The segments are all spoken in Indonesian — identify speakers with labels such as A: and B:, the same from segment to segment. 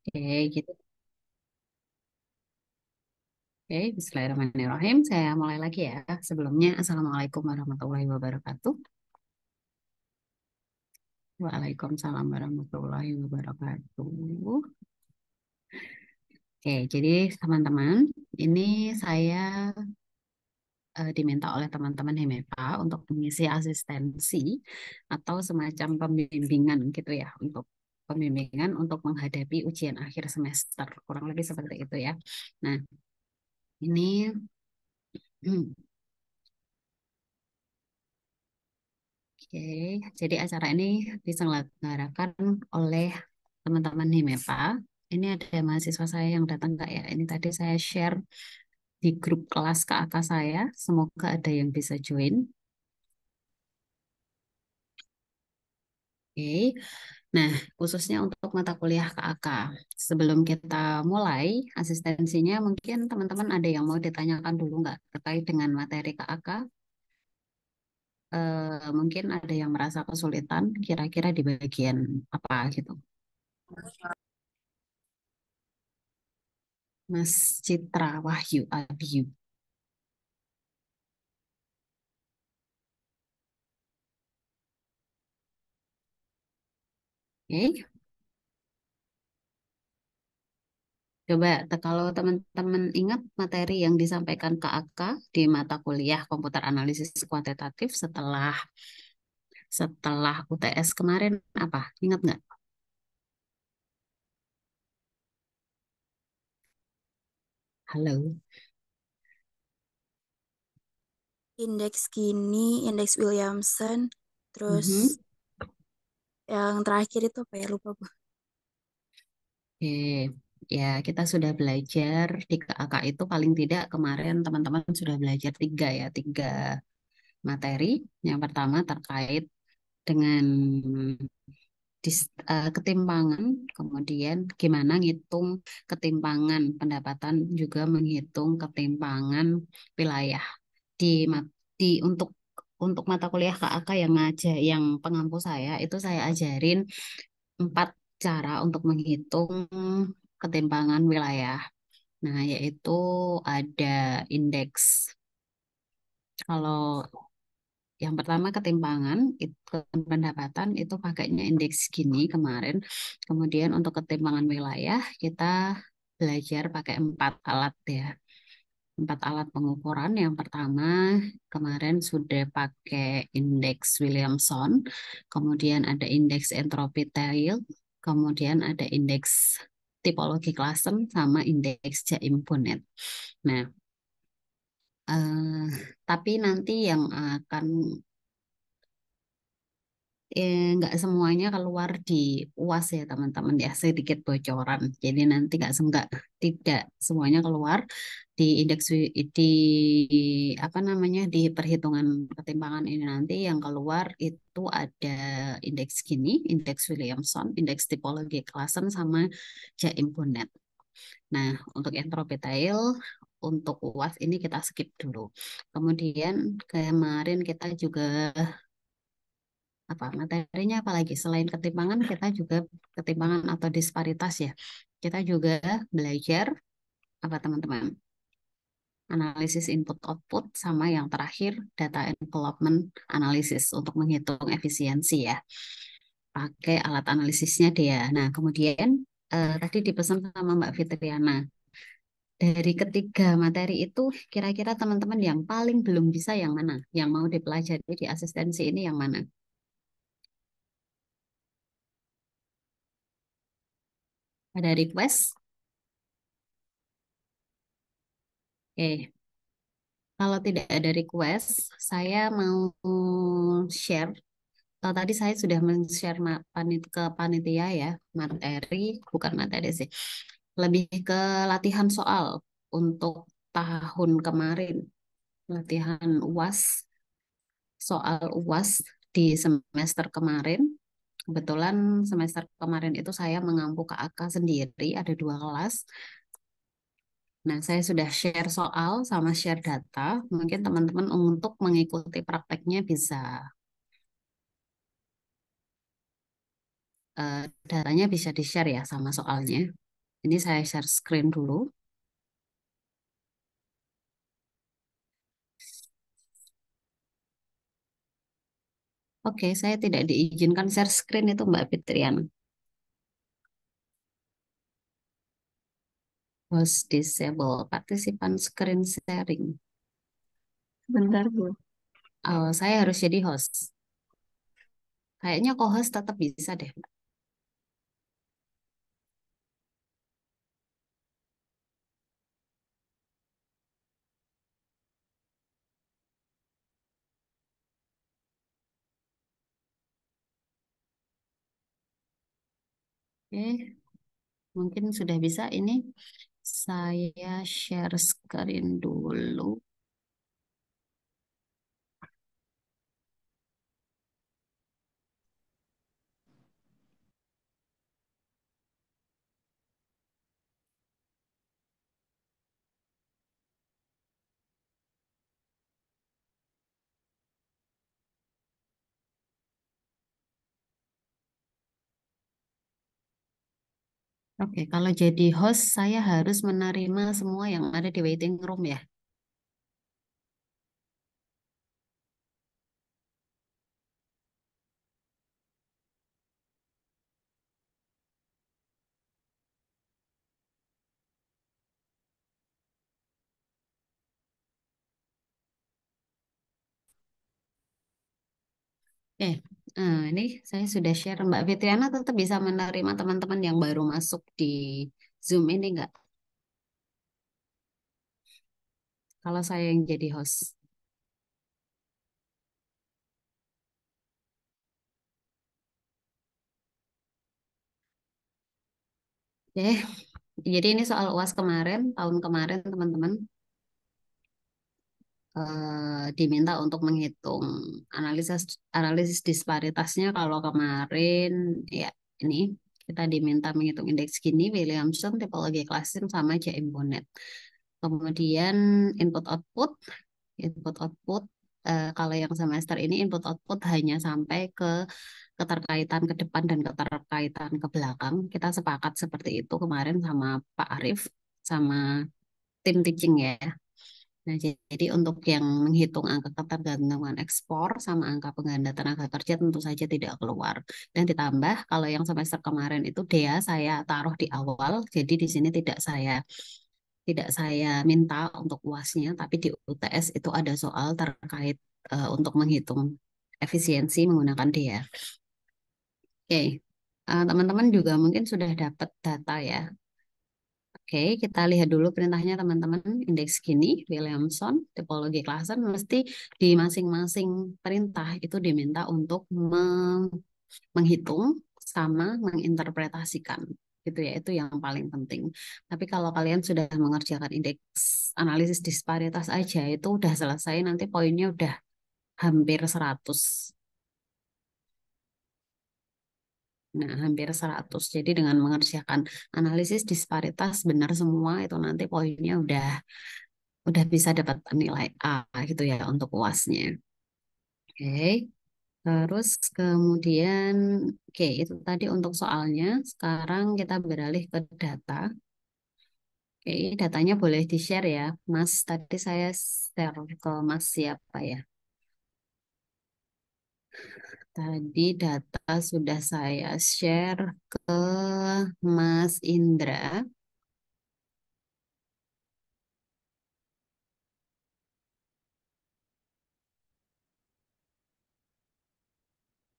A: Oke, gitu. Oke, Bismillahirrahmanirrahim. Saya mulai lagi ya. Sebelumnya, Assalamualaikum warahmatullahi wabarakatuh. Waalaikumsalam warahmatullahi wabarakatuh. Oke, jadi teman-teman, ini saya diminta oleh teman-teman HEMEPA untuk mengisi asistensi atau semacam pembimbingan gitu ya, untuk pembimbingan untuk menghadapi ujian akhir semester. Kurang lebih seperti itu ya. Nah, ini Oke, jadi acara ini diselenggarakan oleh teman-teman HIMEPA. Ini ada mahasiswa saya yang datang nggak ya? Ini tadi saya share di grup kelas KAK saya. Semoga ada yang bisa join. Oke, nah khususnya untuk mata kuliah KAK. Sebelum kita mulai asistensinya, mungkin teman-teman ada yang mau ditanyakan dulu nggak terkait dengan materi KAK? Mungkin ada yang merasa kesulitan, kira-kira di bagian apa gitu. Mas Citra Wahyu Abiyu. Oke, coba kalau teman-teman ingat materi yang disampaikan KAK di mata kuliah komputer analisis kuantitatif setelah setelah UTS kemarin apa? Ingat nggak? Halo.
B: Indeks Gini, indeks Williamson, terus
A: Mhm.
B: yang terakhir itu apa ya lupa gue.
A: Oke, ya kita sudah belajar di KAK itu paling tidak kemarin teman-teman sudah belajar tiga ya, tiga materi. Yang pertama terkait dengan ketimpangan, kemudian gimana ngitung ketimpangan pendapatan, juga menghitung ketimpangan wilayah di di untuk mata kuliah KAK yang yang pengampu saya itu saya ajarin empat cara untuk menghitung ketimpangan wilayah. Nah, yaitu ada indeks. Kalau yang pertama ketimpangan itu pendapatan itu pakainya indeks Gini kemarin. Kemudian untuk ketimpangan wilayah kita belajar pakai empat alat ya. Empat alat pengukuran. Yang pertama kemarin sudah pakai indeks Williamson, kemudian ada indeks entropi Tail, kemudian ada indeks tipologi Classen sama indeks Jaim-Bonnet. Nah, tapi nanti yang akan nggak semuanya keluar di UAS ya teman-teman ya, sedikit bocoran. Jadi nanti nggak tidak semuanya keluar di di apa namanya di perhitungan ketimpangan ini. Nanti yang keluar itu ada indeks Gini, indeks Williamson, indeks tipologi Classen sama Jaim-Bonnet. Nah, untuk entropi tail untuk UAS ini kita skip dulu. Kemudian kemarin kita juga apa materinya apalagi selain ketimpangan kita juga ketimpangan atau disparitas ya. Kita juga belajar apa teman-teman? Analisis input output sama yang terakhir data envelopment analysis untuk menghitung efisiensi ya. Pakai alat analisisnya dia. Nah, kemudian tadi dipesan sama Mbak Fitriana. Dari ketiga materi itu, kira-kira teman-teman yang paling belum bisa yang mana? Yang mau dipelajari di asistensi ini yang mana? Ada request? Oke, kalau tidak ada request, saya mau share. Kalau tadi saya sudah men-share ke panitia ya, materi, bukan materi sih. Lebih ke latihan soal untuk tahun kemarin. Latihan UAS, soal UAS di semester kemarin. Kebetulan semester kemarin itu saya mengampu KAK sendiri, ada dua kelas. Nah, saya sudah share soal sama share data. Mungkin teman-teman untuk mengikuti prakteknya bisa datanya bisa di-share ya sama soalnya. Ini saya share screen dulu. Oke, saya tidak diizinkan share screen itu Mbak Fitriana. Host disable participant screen sharing.
B: Bentar, Bu.
A: Saya harus jadi host. Kayaknya co-host tetap bisa deh. Oke, mungkin sudah bisa ini. Saya share screen dulu. Oke, kalau jadi host saya harus menerima semua yang ada di waiting room ya. Oke, ini saya sudah share. Mbak Fitriana tetap bisa menerima teman-teman yang baru masuk di Zoom ini nggak? Kalau saya yang jadi host. Oke, jadi ini soal UAS kemarin, tahun kemarin teman-teman diminta untuk menghitung analisis analisis disparitasnya. Kalau kemarin ya ini kita diminta menghitung indeks Gini, Williamson, tipologi klasim sama JM Bonnet. Kemudian input output, input output kalau yang semester ini input output hanya sampai ke keterkaitan ke depan dan keterkaitan ke belakang. Kita sepakat seperti itu kemarin sama Pak Arief sama tim teaching ya. Nah, jadi untuk yang menghitung angka ketergantungan ekspor sama angka pengganda tenaga kerja tentu saja tidak keluar. Dan ditambah kalau yang semester kemarin itu DEA saya taruh di awal, jadi di sini tidak saya minta untuk UASnya, tapi di UTS itu ada soal terkait untuk menghitung efisiensi menggunakan DEA. Oke, teman-teman juga mungkin sudah dapat data ya. Oke, kita lihat dulu perintahnya teman-teman. Indeks Gini, Williamson, tipologi klaser mesti di masing-masing perintah itu diminta untuk menghitung sama menginterpretasikan. Gitu ya, itu yang paling penting. Tapi kalau kalian sudah mengerjakan indeks analisis disparitas aja, itu udah selesai, nanti poinnya udah hampir 100. Nah, hampir 100. Jadi dengan mengerjakan analisis disparitas benar semua itu nanti poinnya udah bisa dapat nilai A gitu ya untuk UASnya. Oke. Terus kemudian oke itu tadi untuk soalnya. Sekarang kita beralih ke data. Oke, datanya boleh di-share ya. Mas, tadi saya share ke Mas siapa ya? Tadi data sudah saya share ke Mas Indra.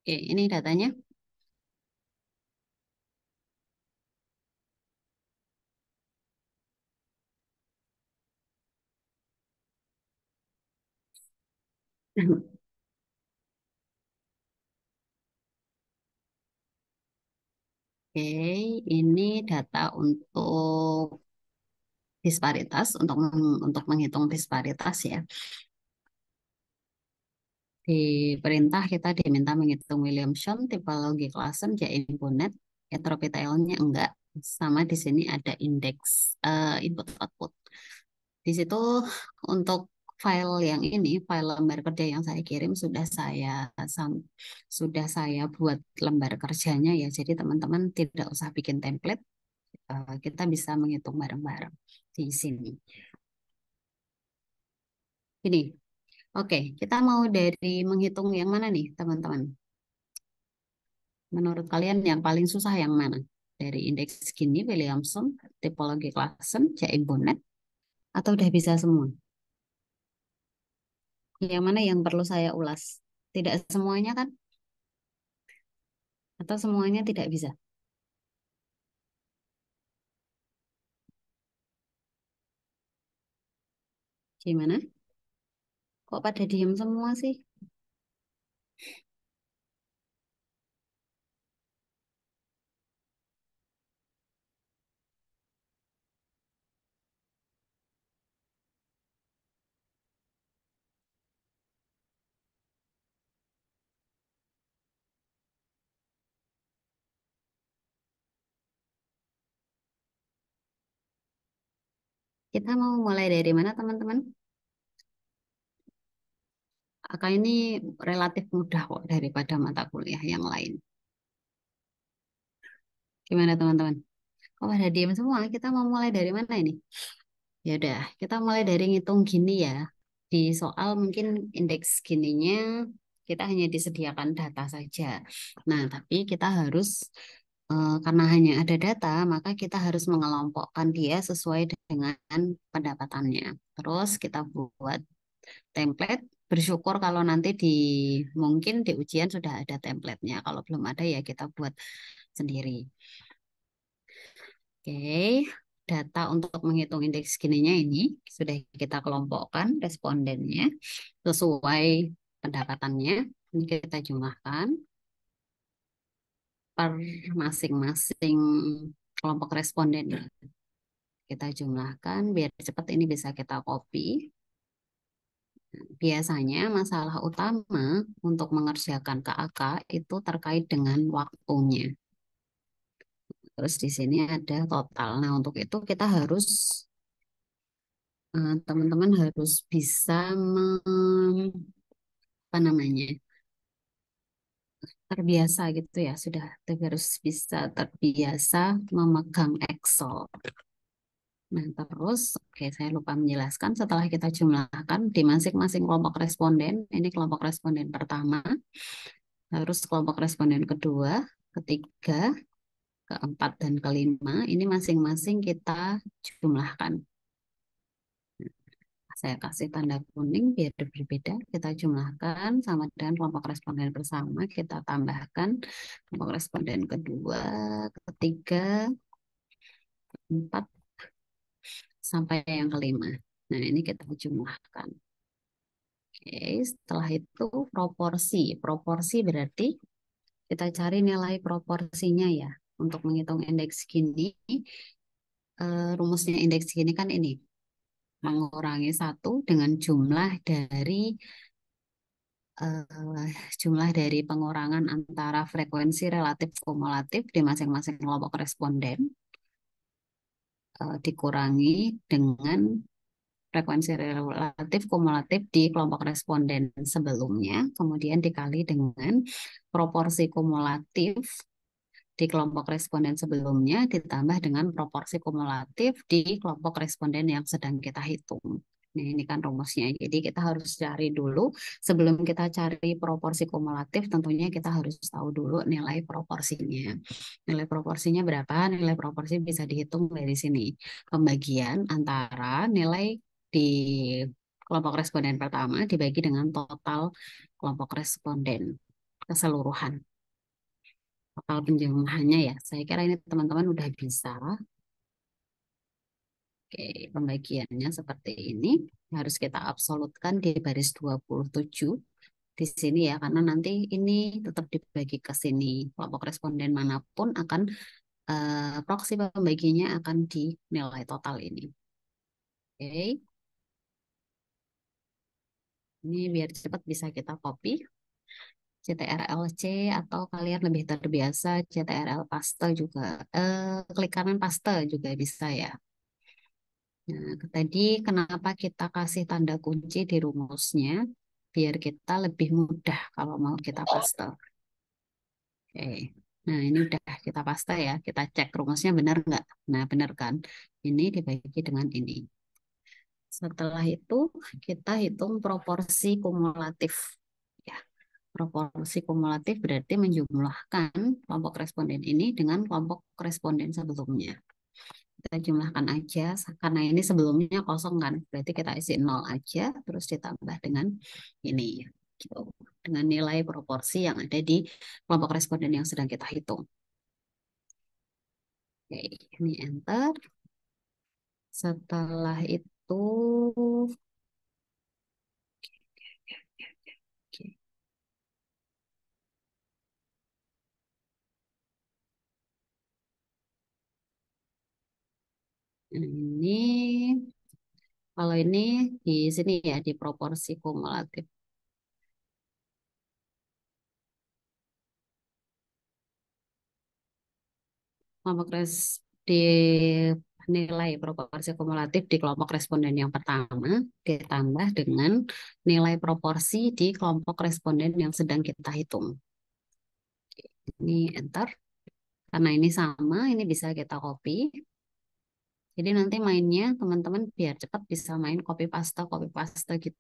A: Oke, ini datanya. Oke, ini data untuk disparitas, untuk menghitung disparitas ya. Di perintah kita diminta menghitung Williamson, tipologi Clausen, Jain Bonnet, entropi Taylor-nya enggak. Sama di sini ada indeks input output. Di situ untuk file yang ini, file lembar kerja yang saya kirim sudah saya buat lembar kerjanya ya. Jadi teman-teman tidak usah bikin template. kita bisa menghitung bareng-bareng di sini. Ini, oke, kita mau dari menghitung yang mana nih, teman-teman? Menurut kalian yang paling susah yang mana? Dari indeks Gini, Williamson, tipologi Classen, Jaim Bonnet, atau udah bisa semua? Yang mana yang perlu saya ulas? Tidak semuanya kan? Atau semuanya tidak bisa? Gimana? Kok pada diem semua sih? Kita mau mulai dari mana, teman-teman? AK ini relatif mudah kok daripada mata kuliah yang lain. Gimana, teman-teman? Kok pada diem semua? Kita mau mulai dari mana ini? Ya udah, kita mulai dari ngitung gini ya. Di soal mungkin indeks gininya kita hanya disediakan data saja. Nah, tapi kita harus karena hanya ada data, maka kita harus mengelompokkan dia sesuai dengan pendapatannya. Terus kita buat template. Bersyukur kalau nanti mungkin di ujian sudah ada templatenya. Kalau belum ada ya kita buat sendiri. Oke, data untuk menghitung indeks gininya ini sudah kita kelompokkan respondennya sesuai pendapatannya. Ini kita jumlahkan per masing-masing kelompok responden. Kita jumlahkan biar cepat ini bisa kita copy. Biasanya masalah utama untuk mengerjakan KAK itu terkait dengan waktunya. Terus di sini ada total. Nah, untuk itu kita harus teman-teman harus bisa apa namanya terbiasa gitu ya sudah harus bisa terbiasa memegang Excel. Nah terus oke saya lupa menjelaskan setelah kita jumlahkan di masing-masing kelompok responden ini kelompok responden pertama harus kelompok responden kedua ketiga keempat dan kelima ini masing-masing kita jumlahkan. Saya kasih tanda kuning biar berbeda. Kita jumlahkan sama dengan kelompok responden bersama. Kita tambahkan kelompok responden kedua, ketiga, keempat, sampai yang kelima. Nah, ini kita jumlahkan. Oke, setelah itu proporsi. Proporsi berarti kita cari nilai proporsinya ya. Untuk menghitung indeks gini, rumusnya indeks gini kan ini. Mengurangi satu dengan jumlah dari pengurangan antara frekuensi relatif kumulatif di masing-masing kelompok responden dikurangi dengan frekuensi relatif kumulatif di kelompok responden sebelumnya, kemudian dikali dengan proporsi kumulatif di kelompok responden sebelumnya ditambah dengan proporsi kumulatif di kelompok responden yang sedang kita hitung. Nah, ini kan rumusnya. Jadi kita harus cari dulu, sebelum kita cari proporsi kumulatif, tentunya kita harus tahu dulu nilai proporsinya. Nilai proporsinya berapa? Nilai proporsi bisa dihitung dari sini. Pembagian antara nilai di kelompok responden pertama dibagi dengan total kelompok responden keseluruhan total penjumlahannya ya. Saya kira ini teman-teman udah bisa. Oke, pembagiannya seperti ini. Harus kita absolutkan di baris 27 di sini ya, karena nanti ini tetap dibagi ke sini. Kelompok responden manapun akan proksi pembaginya akan dinilai total ini. Oke, ini biar cepat bisa kita copy. CTRL-C atau kalian lebih terbiasa CTRL paste juga. Klik kanan paste juga bisa ya. Nah, tadi kenapa kita kasih tanda kunci di rumusnya? Biar kita lebih mudah kalau mau kita paste. Oke. Nah, ini udah kita paste ya. Kita cek rumusnya benar nggak? Nah, benar kan? Ini dibagi dengan ini. Setelah itu, kita hitung proporsi kumulatif. Ya, proporsi kumulatif berarti menjumlahkan kelompok responden ini dengan kelompok responden sebelumnya. Kita jumlahkan aja, karena ini sebelumnya kosong kan. Berarti kita isi 0 aja, terus ditambah dengan ini. Gitu. Dengan nilai proporsi yang ada di kelompok responden yang sedang kita hitung. Oke, ini enter. Setelah itu, oke, ini kalau ini di sini ya di proporsi kumulatif. Kelompok di nilai proporsi kumulatif di kelompok responden yang pertama ditambah dengan nilai proporsi di kelompok responden yang sedang kita hitung. Ini enter. Karena ini sama, ini bisa kita copy. Jadi nanti mainnya teman-teman biar cepat bisa main copy paste gitu